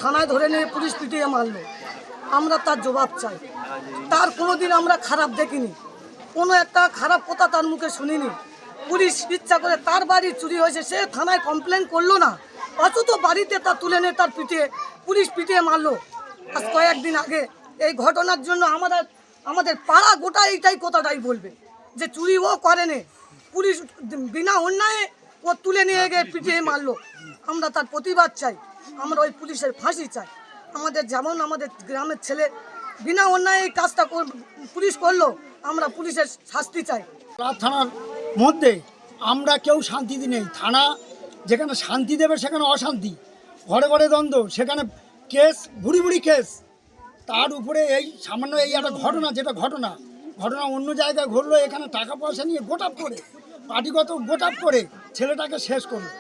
থানায় ধরে নিয়ে পুলিশ পিটিয়ে মারলো, আমরা তার জবাব চাই। তার কোনোদিন আমরা খারাপ দেখিনি, কোনো একটা খারাপ কথা তার মুখে শুনিনি। পুলিশ ইচ্ছা করে তার বাড়ি চুরি হয়েছে, সে থানায় কমপ্লেন করলো না, অথচ বাড়িতে তা তুলে নিয়ে তার পুলিশ পিটিয়ে মারলো। আজ কয়েকদিন আগে এই ঘটনার জন্য আমাদের পাড়া গোটা এইটাই কথাটাই বলবে যে চুরি ও করেনি, পুলিশ বিনা অন্যায়ে ও তুলে নিয়ে গিয়ে পিটিয়ে মারলো। আমরা তার প্রতিবাদ চাই, আমরা ওই পুলিশের ফাঁসি চাই। আমাদের গ্রামের ছেলে বিনা অন্যায় এই কাজটা পুলিশ করলো, আমরা পুলিশের শাস্তি চাই। থানার মধ্যে আমরা কেউ শান্তিতে নেই। থানা যেখানে শান্তি দেবে সেখানে অশান্তি, ঘরে ঘরে দ্বন্দ্ব, সেখানে কেস বুড়ি কেস। তার উপরে এই সামান্য এই একটা ঘটনা, যেটা ঘটনা অন্য জায়গায় ঘটলো, এখানে টাকা পয়সা নিয়ে গোটাপ করে, পার্টিগত গোটাপ করে ছেলেটাকে শেষ করলো।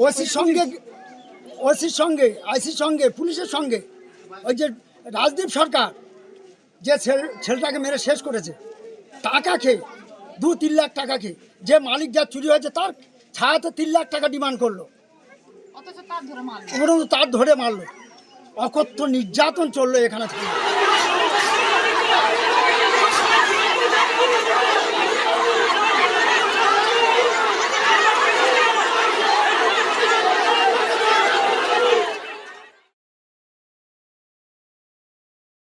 ওসির সঙ্গে আইসির সঙ্গে পুলিশের সঙ্গে ওই যে রাজদীপ সরকার যে ছেলেটাকে মেরে শেষ করেছে, টাকা খেয়ে 2-3 লাখ টাকা খেয়ে, যে মালিক যা চুরি হয়েছে তার ছায়াতে 3 লাখ টাকা ডিমান্ড করলো, তার ধরে মারলো। অকথ্য নির্যাতন চললো এখানে।